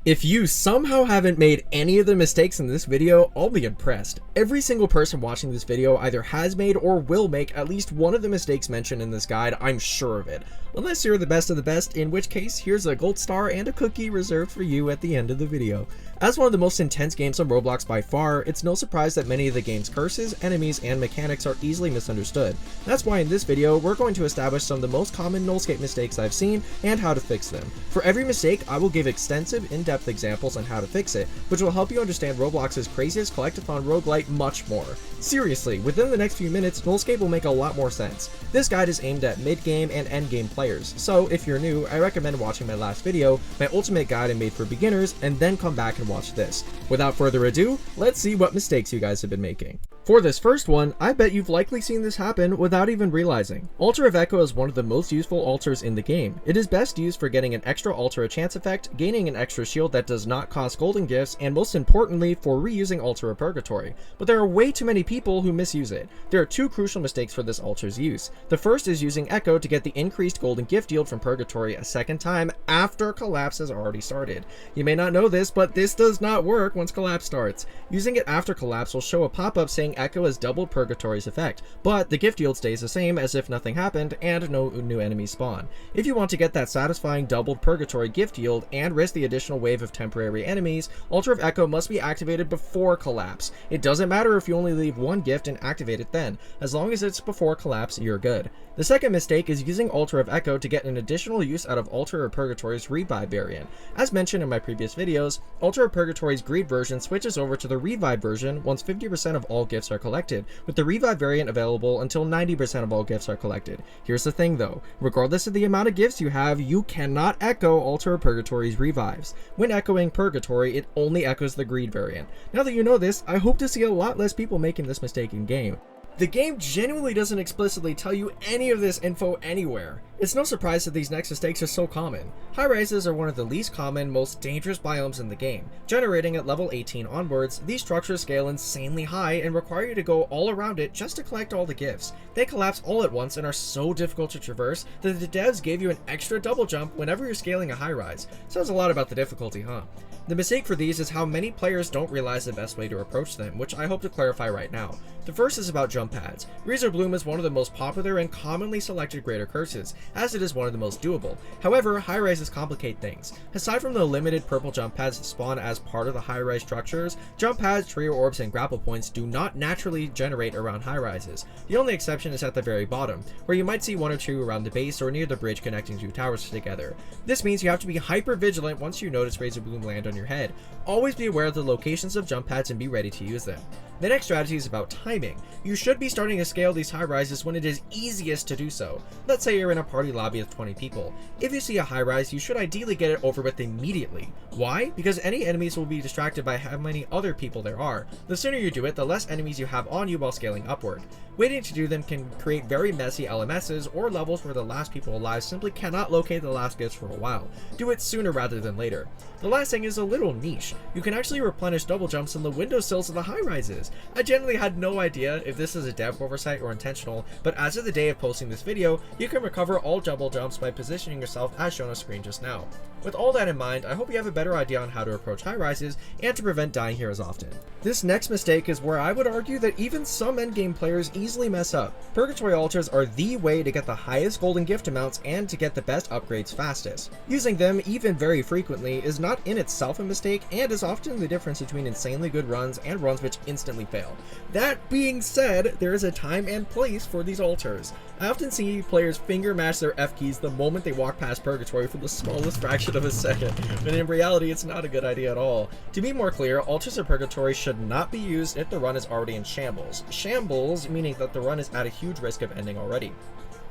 If you somehow haven't made any of the mistakes in this video, I'll be impressed. Every single person watching this video either has made or will make at least one of the mistakes mentioned in this guide, I'm sure of it. Unless you're the best of the best, in which case here's a gold star and a cookie reserved for you at the end of the video. As one of the most intense games on Roblox by far, it's no surprise that many of the game's curses, enemies, and mechanics are easily misunderstood. That's why in this video, we're going to establish some of the most common Nullscape mistakes I've seen and how to fix them. For every mistake, I will give extensive, in-depth examples on how to fix it, which will help you understand Roblox's craziest collectathon roguelite much more. Seriously, within the next few minutes, Nullscape will make a lot more sense. This guide is aimed at mid-game and end-game players, so if you're new, I recommend watching my last video, my ultimate guide I made for beginners, and then come back and watch this. Without further ado, let's see what mistakes you guys have been making. For this first one, I bet you've likely seen this happen without even realizing. Altar of Echo is one of the most useful altars in the game. It is best used for getting an extra altar of chance effect, gaining an extra shield that does not cost golden gifts, and most importantly, for reusing Altar of Purgatory. But there are way too many people who misuse it. There are two crucial mistakes for this altar's use. The first is using Echo to get the increased golden gift yield from Purgatory a second time after Collapse has already started. You may not know this, but this does not work once Collapse starts. Using it after Collapse will show a pop-up saying Echo has doubled Purgatory's effect, but the gift yield stays the same as if nothing happened and no new enemies spawn. If you want to get that satisfying doubled Purgatory gift yield and risk the additional wave of temporary enemies, Altar of Echo must be activated before Collapse. It doesn't matter if you only leave one gift and activate it then. As long as it's before Collapse, you're good. The second mistake is using Altar of Echo to get an additional use out of Altar of Purgatory's Revive variant. As mentioned in my previous videos, Altar of Purgatory's Greed version switches over to the Revive version once 50% of all gifts are collected, with the Revive variant available until 90% of all gifts are collected. Here's the thing though, regardless of the amount of gifts you have, you cannot echo Altar of Purgatory's Revives. When echoing Purgatory, it only echoes the Greed variant. Now that you know this, I hope to see a lot less people making this mistake in game. The game genuinely doesn't explicitly tell you any of this info anywhere. It's no surprise that these next mistakes are so common. High rises are one of the least common, most dangerous biomes in the game. Generating at level 18 onwards, these structures scale insanely high and require you to go all around it just to collect all the gifts. They collapse all at once and are so difficult to traverse that the devs gave you an extra double jump whenever you're scaling a high rise. Says a lot about the difficulty, huh? The mistake for these is how many players don't realize the best way to approach them, which I hope to clarify right now. The first is about jump pads. Razor Bloom is one of the most popular and commonly selected greater curses, as it is one of the most doable. However, high rises complicate things. Aside from the limited purple jump pads that spawn as part of the high rise structures, jump pads, trio orbs, and grapple points do not naturally generate around high rises. The only exception is at the very bottom, where you might see one or two around the base or near the bridge connecting two towers together. This means you have to be hyper vigilant once you notice Razor Bloom land on your head. Always be aware of the locations of jump pads and be ready to use them. The next strategy is about timing. You should be starting to scale these high rises when it is easiest to do so. Let's say you're in a party lobby of 20 people. If you see a high rise, you should ideally get it over with immediately. Why? Because any enemies will be distracted by how many other people there are. The sooner you do it, the less enemies you have on you while scaling upward. Waiting to do them can create very messy LMSs or levels where the last people alive simply cannot locate the last gifts for a while. Do it sooner rather than later. The last thing is a little niche. You can actually replenish double jumps in the windowsills of the high rises. I genuinely had no idea if this is a dev oversight or intentional, but as of the day of posting this video, you can recover all double jumps by positioning yourself as shown on screen just now. With all that in mind, I hope you have a better idea on how to approach high rises and to prevent dying here as often. This next mistake is where I would argue that even some endgame players easily mess up. Purgatory altars are the way to get the highest golden gift amounts and to get the best upgrades fastest. Using them, even very frequently, is not in itself a mistake and is often the difference between insanely good runs and runs which instantly fail. That being said, there is a time and place for these altars. I often see players finger mash their F keys the moment they walk past Purgatory for the smallest fraction of a second, but in reality it's not a good idea at all. To be more clear, altars of Purgatory should not be used if the run is already in shambles. Shambles meaning that the run is at a huge risk of ending already.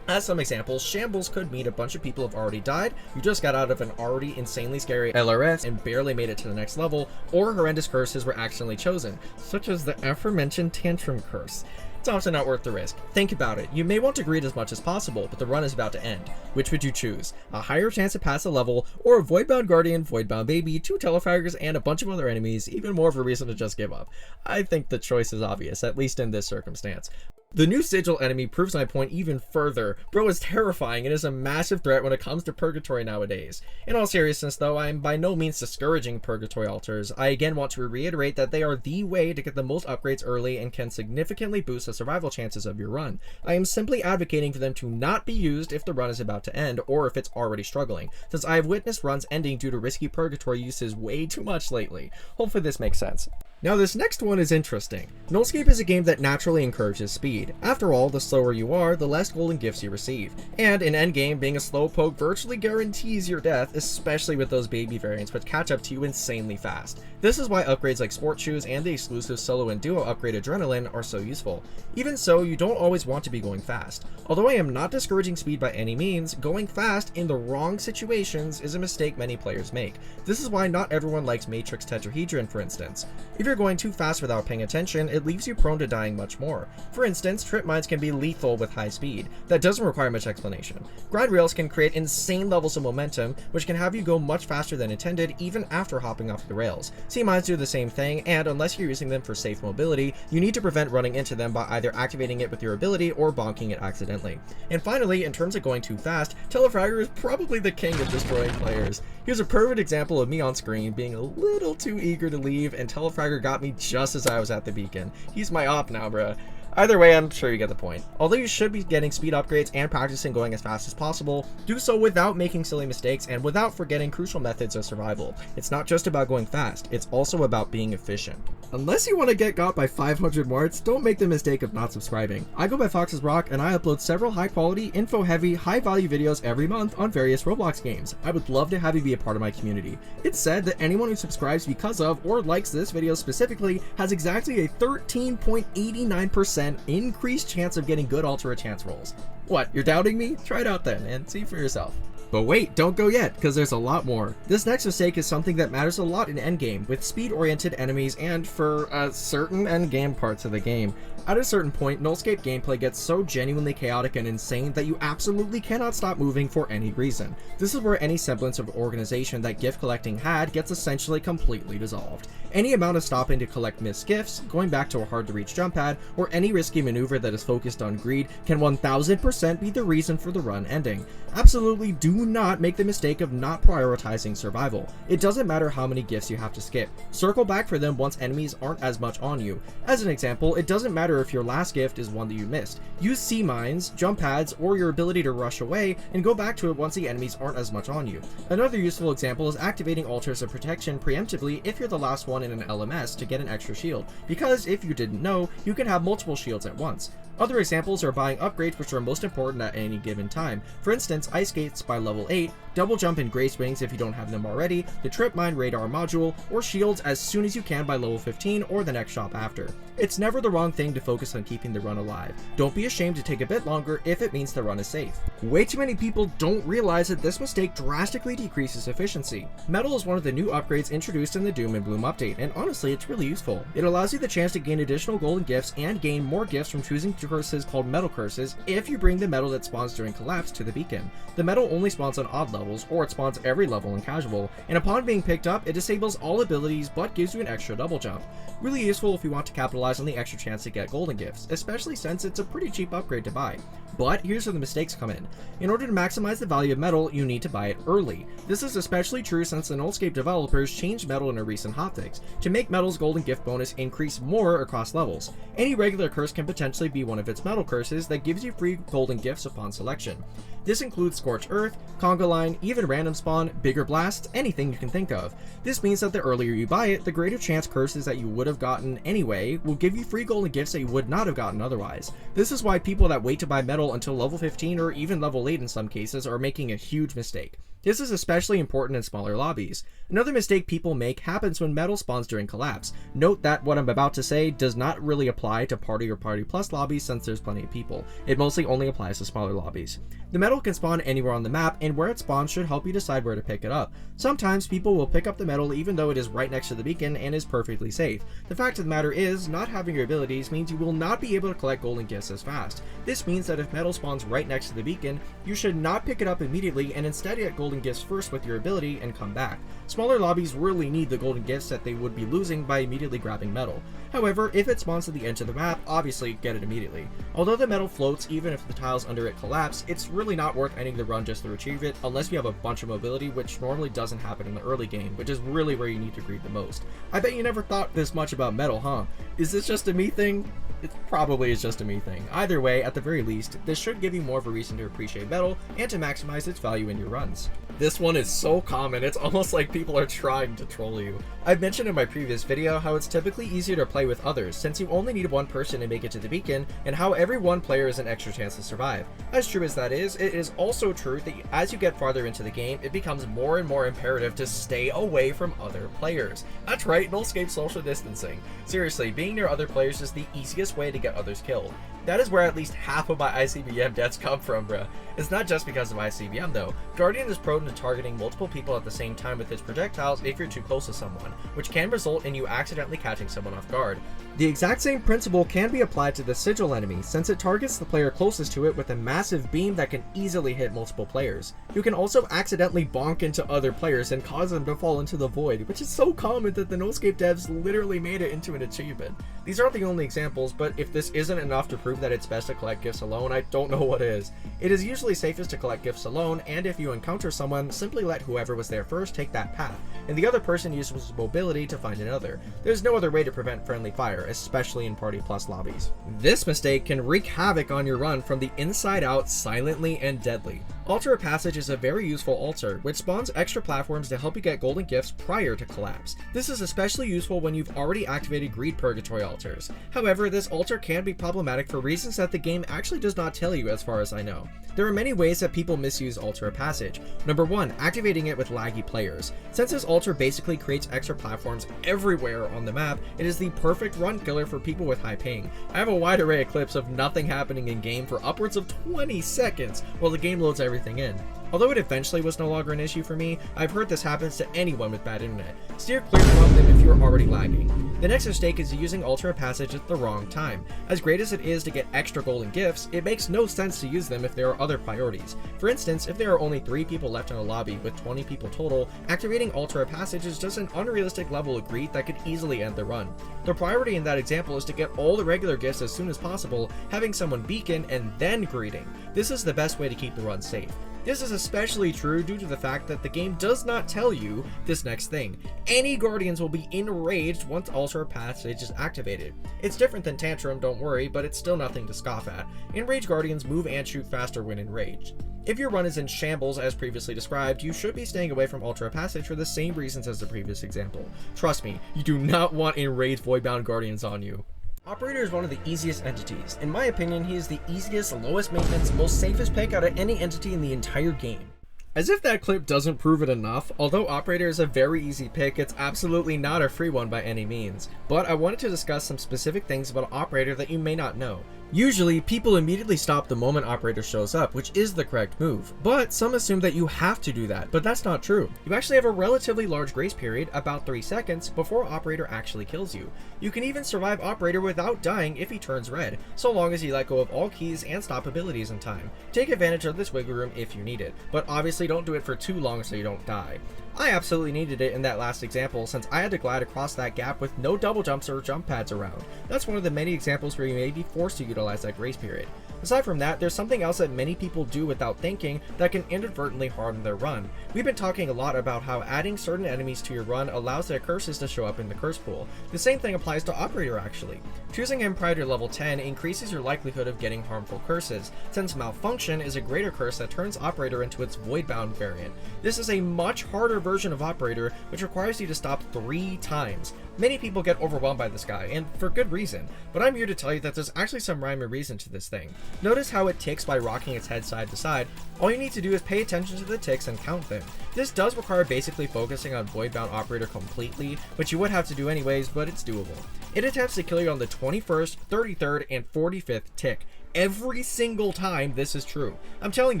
As some examples, shambles could mean a bunch of people have already died, you just got out of an already insanely scary LRS and barely made it to the next level, or horrendous curses were accidentally chosen, such as the aforementioned Tantrum curse. It's often not worth the risk. Think about it. You may want to greed as much as possible, but the run is about to end. Which would you choose? A higher chance to pass a level, or a Voidbound Guardian, Voidbound Baby, 2 Telefraggers, and a bunch of other enemies, even more of a reason to just give up? I think the choice is obvious, at least in this circumstance. The new sigil enemy proves my point even further. Bro is terrifying and is a massive threat when it comes to Purgatory nowadays. In all seriousness though, I am by no means discouraging Purgatory altars. I again want to reiterate that they are the way to get the most upgrades early and can significantly boost the survival chances of your run. I am simply advocating for them to not be used if the run is about to end or if it's already struggling, since I have witnessed runs ending due to risky Purgatory uses way too much lately. Hopefully this makes sense. Now this next one is interesting. Nullscape is a game that naturally encourages speed. After all, the slower you are, the less golden gifts you receive. And in endgame, being a slowpoke virtually guarantees your death, especially with those baby variants which catch up to you insanely fast. This is why upgrades like Sport Shoes and the exclusive solo and duo upgrade Adrenaline are so useful. Even so, you don't always want to be going fast. Although I am not discouraging speed by any means, going fast in the wrong situations is a mistake many players make. This is why not everyone likes Matrix Tetrahedron, for instance. If you're going too fast without paying attention, it leaves you prone to dying much more. For instance, trip mines can be lethal with high speed. That doesn't require much explanation. Grind rails can create insane levels of momentum, which can have you go much faster than intended even after hopping off the rails. Sea mines do the same thing, and unless you're using them for safe mobility, you need to prevent running into them by either activating it with your ability or bonking it accidentally. And finally, in terms of going too fast, Telefragger is probably the king of destroying players. Here's a perfect example of me on screen being a little too eager to leave, and Telefragger got me just as I was at the beacon. He's my op now, bruh. Either way, I'm sure you get the point. Although you should be getting speed upgrades and practicing going as fast as possible, do so without making silly mistakes and without forgetting crucial methods of survival. It's not just about going fast, it's also about being efficient. Unless you want to get got by 500 warts, don't make the mistake of not subscribing. I go by Fox's Rock and I upload several high quality, info heavy, high value videos every month on various Roblox games. I would love to have you be a part of my community. It's said that anyone who subscribes because of or likes this video specifically has exactly a 13.89% increased chance of getting good Ultra chance rolls. What, you're doubting me? Try it out then and see for yourself. But wait, don't go yet, because there's a lot more. This next mistake is something that matters a lot in endgame, with speed-oriented enemies and for certain endgame parts of the game. At a certain point, Nullscape gameplay gets so genuinely chaotic and insane that you absolutely cannot stop moving for any reason. This is where any semblance of organization that gift collecting had gets essentially completely dissolved. Any amount of stopping to collect missed gifts, going back to a hard to reach jump pad, or any risky maneuver that is focused on greed can 1000% be the reason for the run ending. Absolutely do not make the mistake of not prioritizing survival. It doesn't matter how many gifts you have to skip. Circle back for them once enemies aren't as much on you. As an example, it doesn't matter if your last gift is one that you missed. Use sea mines, jump pads, or your ability to rush away and go back to it once the enemies aren't as much on you. Another useful example is activating altars of protection preemptively if you're the last one in an LMS to get an extra shield, because if you didn't know, you can have multiple shields at once. Other examples are buying upgrades which are most important at any given time. For instance, ice skates by level 8, double jump and grace wings if you don't have them already, the trip mine radar module, or shields as soon as you can by level 15 or the next shop after. It's never the wrong thing to focus on keeping the run alive. Don't be ashamed to take a bit longer if it means the run is safe. Way too many people don't realize that this mistake drastically decreases efficiency. Medal is one of the new upgrades introduced in the Doom and Bloom update, and honestly it's really useful. It allows you the chance to gain additional golden gifts and gain more gifts from choosing curses called medal curses if you bring the medal that spawns during collapse to the beacon. The medal only spawns on odd levels, or it spawns every level in casual, and upon being picked up it disables all abilities but gives you an extra double jump. Really useful if you want to capitalize on the extra chance to get golden gifts, especially since it's a pretty cheap upgrade to buy. But here's where the mistakes come in. In order to maximize the value of medal, you need to buy it early. This is especially true since the Nullscape developers changed medal in a recent hotfix to make medal's golden gift bonus increase more across levels. Any regular curse can potentially be one of its medal curses that gives you free golden gifts upon selection. This includes Scorched Earth, Conga Line, even Random Spawn, Bigger Blast, anything you can think of. This means that the earlier you buy it, the greater chance curses that you would have gotten anyway will give you free golden gifts that you would not have gotten otherwise. This is why people that wait to buy medal until level 15 or even level 8 in some cases are making a huge mistake. This is especially important in smaller lobbies. Another mistake people make happens when medal spawns during collapse. Note that what I'm about to say does not really apply to party or party plus lobbies since there's plenty of people. It mostly only applies to smaller lobbies. The medal can spawn anywhere on the map, and where it spawns should help you decide where to pick it up. Sometimes people will pick up the medal even though it is right next to the beacon and is perfectly safe. The fact of the matter is, not having your abilities means you will not be able to collect golden gifts as fast. This means that if medal spawns right next to the beacon, you should not pick it up immediately and instead get golden golden gifts first with your ability and come back. Smaller lobbies really need the golden gifts that they would be losing by immediately grabbing medal. However, if it spawns at the edge of the map, obviously get it immediately. Although the medal floats even if the tiles under it collapse, it's really not worth ending the run just to retrieve it unless you have a bunch of mobility, which normally doesn't happen in the early game, which is really where you need to greed the most. I bet you never thought this much about medal, huh? Is this just a me thing? It probably is just a me thing. Either way, at the very least, this should give you more of a reason to appreciate medal and to maximize its value in your runs. This one is so common, it's almost like people are trying to troll you. I've mentioned in my previous video how it's typically easier to play with others since you only need one person to make it to the beacon, and how every one player is an extra chance to survive. As true as that is, it is also true that as you get farther into the game, it becomes more and more imperative to stay away from other players. That's right, Nullscape social distancing. Seriously, being near other players is the easiest way to get others killed. That is where at least half of my ICBM deaths come from, bruh. It's not just because of ICBM though. Guardian is prone to targeting multiple people at the same time with his projectiles if you're too close to someone, which can result in you accidentally catching someone off guard. The exact same principle can be applied to the sigil enemy, since it targets the player closest to it with a massive beam that can easily hit multiple players. You can also accidentally bonk into other players and cause them to fall into the void, which is so common that the Nullscape devs literally made it into an achievement. These aren't the only examples, but if this isn't enough to prove that it's best to collect gifts alone, I don't know what is. It is usually safest to collect gifts alone, and if you encounter someone, simply let whoever was there first take that path, and the other person uses mobility to find another. There's no other way to prevent friendly fire, especially in Party Plus lobbies. This mistake can wreak havoc on your run from the inside out silently and deadly. Altar of Passage is a very useful altar, which spawns extra platforms to help you get golden gifts prior to collapse. This is especially useful when you've already activated greed Purgatory altars. However, this altar can be problematic for reasons that the game actually does not tell you as far as I know. There are many ways that people misuse Altar of Passage. Number 1, activating it with laggy players. Since this altar basically creates extra platforms everywhere on the map, it is the perfect run killer for people with high ping. I have a wide array of clips of nothing happening in game for upwards of 20 seconds while the game loads everything in. Although it eventually was no longer an issue for me, I've heard this happens to anyone with bad internet. Steer clear from them if you're already lagging. The next mistake is using Altar of Passage at the wrong time. As great as it is to get extra golden gifts, it makes no sense to use them if there are other priorities. For instance, if there are only 3 people left in a lobby with 20 people total, activating Altar of Passage is just an unrealistic level of greed that could easily end the run. The priority in that example is to get all the regular gifts as soon as possible, having someone beacon and then greeting. This is the best way to keep the run safe. This is especially true due to the fact that the game does not tell you this next thing. Any Guardians will be enraged once Altar of Passage is activated. It's different than Tantrum, don't worry, but it's still nothing to scoff at. Enraged Guardians move and shoot faster when enraged. If your run is in shambles as previously described, you should be staying away from Altar of Passage for the same reasons as the previous example. Trust me, you do not want enraged Voidbound Guardians on you. Operator is one of the easiest entities. In my opinion, he is the easiest, lowest maintenance, most safest pick out of any entity in the entire game. As if that clip doesn't prove it enough, although Operator is a very easy pick, it's absolutely not a free one by any means. But I wanted to discuss some specific things about Operator that you may not know. Usually, people immediately stop the moment Operator shows up, which is the correct move, but some assume that you have to do that, but that's not true. You actually have a relatively large grace period, about 3 seconds, before Operator actually kills you. You can even survive Operator without dying if he turns red, so long as you let go of all keys and stop abilities in time. Take advantage of this wiggle room if you need it, but obviously don't do it for too long so you don't die. I absolutely needed it in that last example since I had to glide across that gap with no double jumps or jump pads around. That's one of the many examples where you may be forced to utilize that grace period. Aside from that, there's something else that many people do without thinking that can inadvertently harden their run. We've been talking a lot about how adding certain enemies to your run allows their curses to show up in the curse pool. The same thing applies to Operator actually. Choosing him prior to level 10 increases your likelihood of getting harmful curses, since Malfunction is a greater curse that turns Operator into its Voidbound variant. This is a much harder version of Operator, which requires you to stop 3 times. Many people get overwhelmed by this guy, and for good reason, but I'm here to tell you that there's actually some rhyme and reason to this thing. Notice how it ticks by rocking its head side to side. All you need to do is pay attention to the ticks and count them. This does require basically focusing on Voidbound Operator completely, which you would have to do anyways, but it's doable. It attempts to kill you on the 21st, 33rd, and 45th tick. Every single time this is true. I'm telling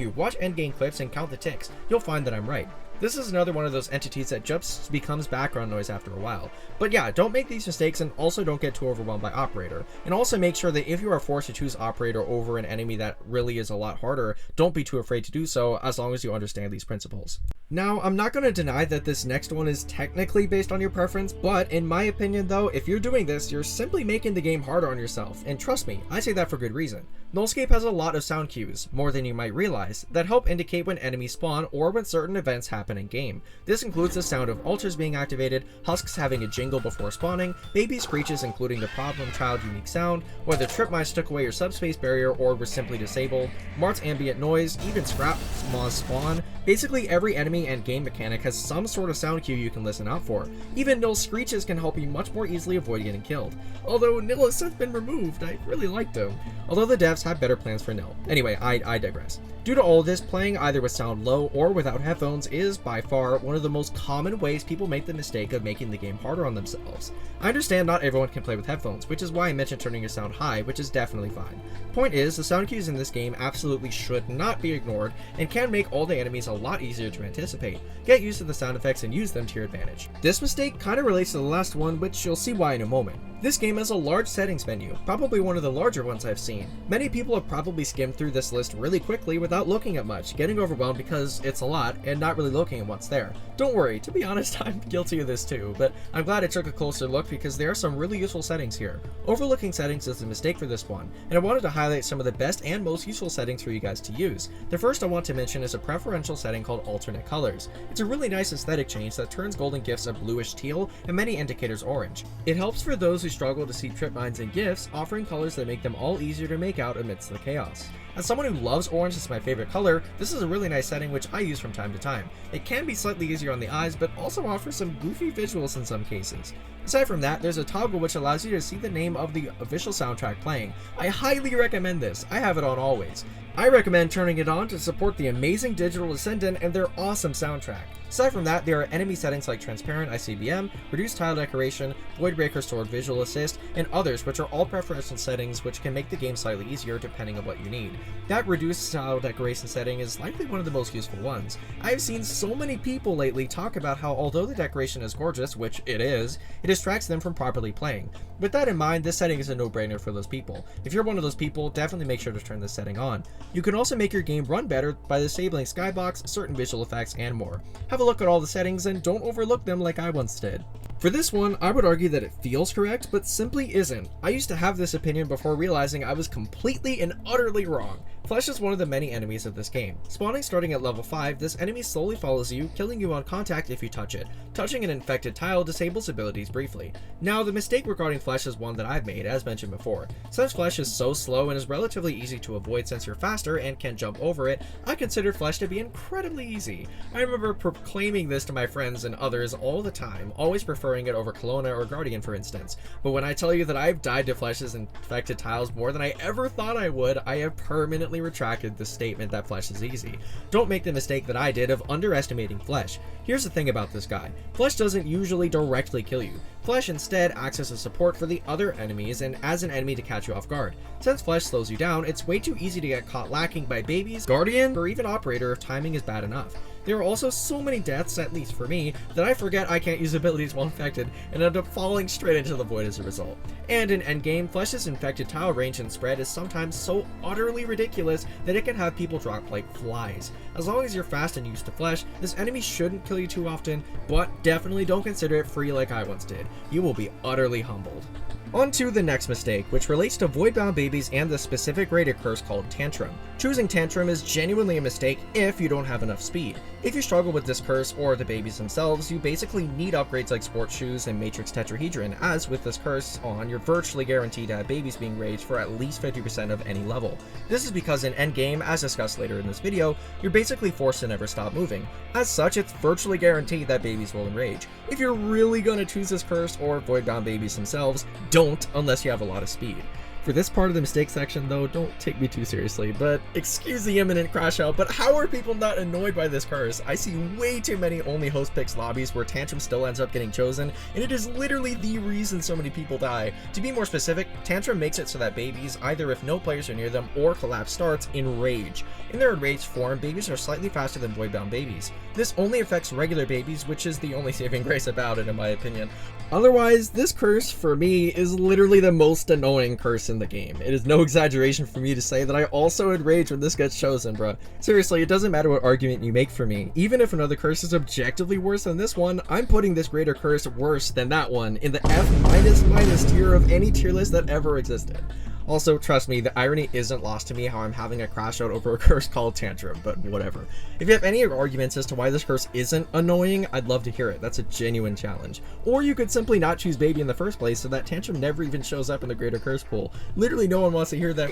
you, watch endgame clips and count the ticks. You'll find that I'm right. This is another one of those entities that just becomes background noise after a while. But yeah, don't make these mistakes, and also don't get too overwhelmed by Operator. And also make sure that if you are forced to choose Operator over an enemy that really is a lot harder, don't be too afraid to do so, as long as you understand these principles. Now, I'm not going to deny that this next one is technically based on your preference, but in my opinion though, if you're doing this, you're simply making the game harder on yourself, and trust me, I say that for good reason. Nullscape has a lot of sound cues, more than you might realize, that help indicate when enemies spawn or when certain events happen in game. This includes the sound of altars being activated, husks having a jingle before spawning, baby screeches including the problem child unique sound, whether trip mines took away your subspace barrier or were simply disabled, Mart's ambient noise, even scrap moths spawn. Basically every enemy and game mechanic has some sort of sound cue you can listen out for. Even Null screeches can help you much more easily avoid getting killed. Although Null has since been removed, I really liked him. Although the devs have better plans for Null. Anyway, I digress. Due to all of this, playing either with sound low or without headphones is by far one of the most common ways people make the mistake of making the game harder on themselves. I understand not everyone can play with headphones, which is why I mentioned turning your sound high, which is definitely fine. Point is, the sound cues in this game absolutely should not be ignored and can make all the enemies a lot easier to anticipate. Get used to the sound effects and use them to your advantage. This mistake kind of relates to the last one, which you'll see why in a moment. This game has a large settings menu, probably one of the larger ones I've seen. Many people have probably skimmed through this list really quickly without looking at much, getting overwhelmed because it's a lot and not really looking at what's there. Don't worry, to be honest, I'm guilty of this too, but I'm glad I took a closer look because there are some really useful settings here. Overlooking Settings is the mistake for this one, and I wanted to highlight some of the best and most useful settings for you guys to use. The first I want to mention is a preferential setting called Alternate Colors. It's a really nice aesthetic change that turns golden gifts a bluish teal and many indicators orange. It helps for those who struggle to see trip mines and gifts, offering colors that make them all easier to make out amidst the chaos. As someone who loves orange as my favorite color, this is a really nice setting which I use from time to time. It can be slightly easier on the eyes, but also offers some goofy visuals in some cases. Aside from that, there's a toggle which allows you to see the name of the official soundtrack playing. I highly recommend this. I have it on always. I recommend turning it on to support the amazing Digital Descendant and their awesome soundtrack. Aside from that, there are enemy settings like Transparent ICBM, Reduced Tile Decoration, Voidbreaker Stored Visual Assist, and others which are all preferential settings which can make the game slightly easier depending on what you need. That Reduced Tile Decoration setting is likely one of the most useful ones. I've seen so many people lately talk about how although the decoration is gorgeous, which it is, it distracts them from properly playing. With that in mind, this setting is a no-brainer for those people. If you're one of those people, definitely make sure to turn this setting on. You can also make your game run better by disabling skybox, certain visual effects, and more. Have a look at all the settings and don't overlook them like I once did. For this one, I would argue that it feels correct, but simply isn't. I used to have this opinion before realizing I was completely and utterly wrong. Flesh is one of the many enemies of this game. Spawning starting at level 5, this enemy slowly follows you, killing you on contact if you touch it. Touching an infected tile disables abilities briefly. Now, the mistake regarding Flesh is one that I've made, as mentioned before. Since Flesh is so slow and is relatively easy to avoid since you're faster and can jump over it, I consider Flesh to be incredibly easy. I remember proclaiming this to my friends and others all the time, always preferring it over Kelowna or Guardian for instance. But when I tell you that I've died to Flesh's infected tiles more than I ever thought I would, I have permanently retracted the statement that Flesh is easy. Don't make the mistake that I did of underestimating Flesh. Here's the thing about this guy. Flesh doesn't usually directly kill you. Flesh instead acts as a support for the other enemies and as an enemy to catch you off guard. Since Flesh slows you down, it's way too easy to get caught lacking by babies, Guardian, or even Operator if timing is bad enough. There are also so many deaths, at least for me, that I forget I can't use abilities while infected and end up falling straight into the void as a result. And in endgame, Flesh's infected tile range and spread is sometimes so utterly ridiculous that it can have people drop like flies. As long as you're fast and used to Flesh, this enemy shouldn't kill you too often, but definitely don't consider it free like I once did. You will be utterly humbled. On to the next mistake, which relates to Voidbound babies and the specific rated curse called Tantrum. Choosing Tantrum is genuinely a mistake if you don't have enough speed. If you struggle with this curse or the babies themselves, you basically need upgrades like sports shoes and matrix tetrahedron, as with this curse on, you're virtually guaranteed to have babies being raged for at least 50% of any level. This is because in endgame, as discussed later in this video, you're basically forced to never stop moving. As such, it's virtually guaranteed that babies will enrage. If you're really gonna choose this curse or Voidbound babies themselves, don't unless you have a lot of speed. For this part of the mistake section though, don't take me too seriously, but excuse the imminent crash out, but how are people not annoyed by this curse? I see way too many only host picks lobbies where Tantrum still ends up getting chosen, and it is literally the reason so many people die. To be more specific, Tantrum makes it so that babies, either if no players are near them or collapse starts, enrage. In their enraged form, babies are slightly faster than Voidbound babies. This only affects regular babies, which is the only saving grace about it in my opinion. Otherwise, this curse for me is literally the most annoying curse in the game. It is no exaggeration for me to say that I also enrage when this gets chosen, bruh. Seriously, it doesn't matter what argument you make for me. Even if another curse is objectively worse than this one, I'm putting this greater curse worse than that one in the F-minus tier of any tier list that ever existed. Also, trust me, the irony isn't lost to me how I'm having a crash out over a curse called Tantrum, but whatever. If you have any arguments as to why this curse isn't annoying, I'd love to hear it. That's a genuine challenge. Or you could simply not choose baby in the first place so that Tantrum never even shows up in the greater curse pool. Literally no one wants to hear that.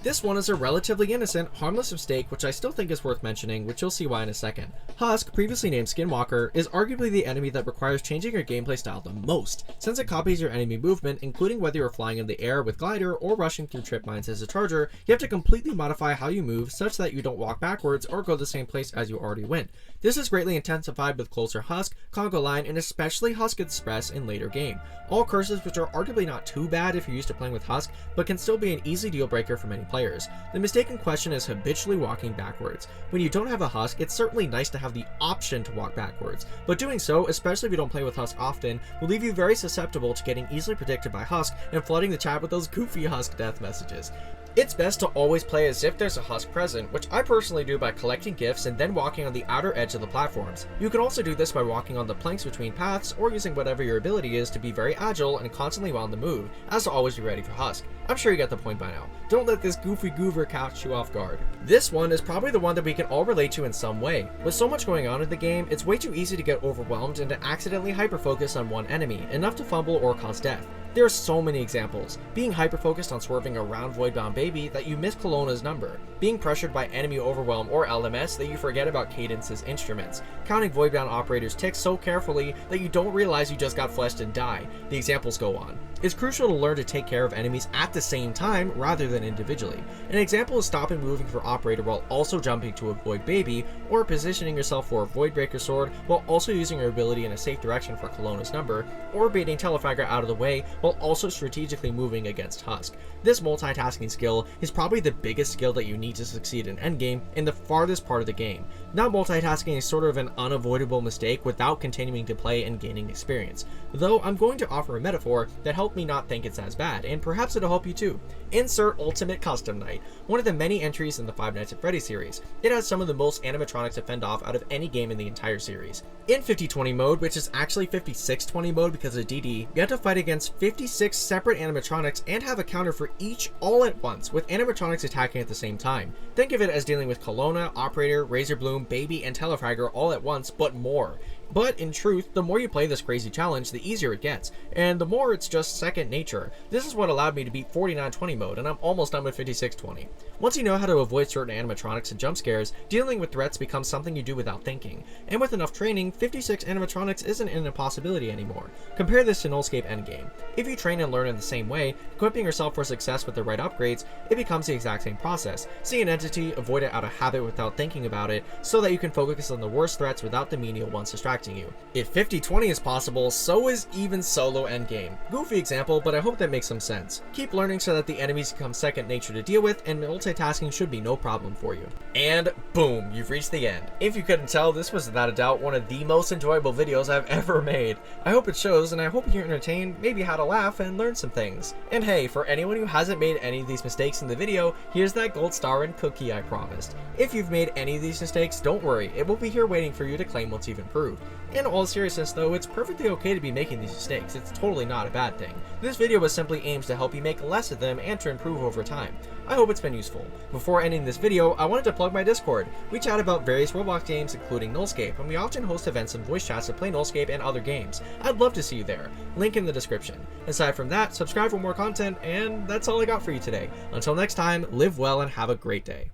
This one is a relatively innocent, harmless mistake which I still think is worth mentioning, which you'll see why in a second. Husk, previously named Skinwalker, is arguably the enemy that requires changing your gameplay style the most, since it copies your enemy movement, including whether you're flying in the air with glider or rushing through trip mines as a charger. You have to completely modify how you move such that you don't walk backwards or go the same place as you already went. This is greatly intensified with closer Husk, Congo Line, and especially Husk Express in later game. All curses which are arguably not too bad if you're used to playing with Husk, but can still be an easy deal breaker for many players. The mistake in question is habitually walking backwards. When you don't have a Husk, it's certainly nice to have the option to walk backwards, but doing so, especially if you don't play with Husk often, will leave you very susceptible to getting easily predicted by Husk and flooding the chat with those goofy Husk death messages. It's best to always play as if there's a Husk present, which I personally do by collecting gifts and then walking on the outer edge of the platforms. You can also do this by walking on the planks between paths or using whatever your ability is to be very agile and constantly on the move, as to always be ready for Husk. I'm sure you get the point by now. Don't let this goofy goober catch you off guard. This one is probably the one that we can all relate to in some way. With so much going on in the game, it's way too easy to get overwhelmed and to accidentally hyperfocus on one enemy, enough to fumble or cause death. There are so many examples. Being hyper-focused on swerving around Voidbound baby that you miss Kelowna's number. Being pressured by enemy overwhelm or LMS that you forget about Cadence's instruments. Counting Voidbound operators ticks so carefully that you don't realize you just got fleshed and die. The examples go on. It's crucial to learn to take care of enemies at the same time rather than individually. An example is stopping moving for operator while also jumping to avoid baby, or positioning yourself for a Voidbreaker sword while also using your ability in a safe direction for Kelowna's number, or baiting Telefragger out of the way while also strategically moving against Husk. This multitasking skill is probably the biggest skill that you need to succeed in endgame in the farthest part of the game. Not multitasking is sort of an unavoidable mistake without continuing to play and gaining experience, though I'm going to offer a metaphor that helped me not think it's as bad, and perhaps it'll help you too. Insert Ultimate Custom Night, one of the many entries in the Five Nights at Freddy's series. It has some of the most animatronics to fend off out of any game in the entire series. In 50-20 mode, which is actually 56-20 mode because of DD, you have to fight against 56 separate animatronics and have a counter for each all at once, with animatronics attacking at the same time. Think of it as dealing with Kelowna, Operator, Razorbloom, Baby, and Telefragger all at once, but more. But in truth, the more you play this crazy challenge, the easier it gets, and the more it's just second nature. This is what allowed me to beat 49-20 mode, and I'm almost done with 56-20. Once you know how to avoid certain animatronics and jump scares, dealing with threats becomes something you do without thinking. And with enough training, 56 animatronics isn't an impossibility anymore. Compare this to Nullscape endgame. If you train and learn in the same way, equipping yourself for success with the right upgrades, it becomes the exact same process. See an entity, avoid it out of habit without thinking about it, so that you can focus on the worst threats without the menial ones distracting you. If 50-20 is possible, so is even solo endgame. Goofy example, but I hope that makes some sense. Keep learning so that the enemies become second nature to deal with, and multitasking should be no problem for you. And boom, you've reached the end. If you couldn't tell, this was without a doubt one of the most enjoyable videos I've ever made. I hope it shows, and I hope you're entertained, maybe had a laugh, and learned some things. And hey, for anyone who hasn't made any of these mistakes in the video, here's that gold star and cookie I promised. If you've made any of these mistakes, don't worry, it will be here waiting for you to claim once you've improved. In all seriousness though, it's perfectly okay to be making these mistakes. It's totally not a bad thing. This video was simply aimed to help you make less of them and to improve over time. I hope it's been useful. Before ending this video, I wanted to plug my Discord. We chat about various Roblox games including Nullscape, and we often host events and voice chats to play Nullscape and other games. I'd love to see you there. Link in the description. Aside from that, subscribe for more content, and that's all I got for you today. Until next time, live well and have a great day.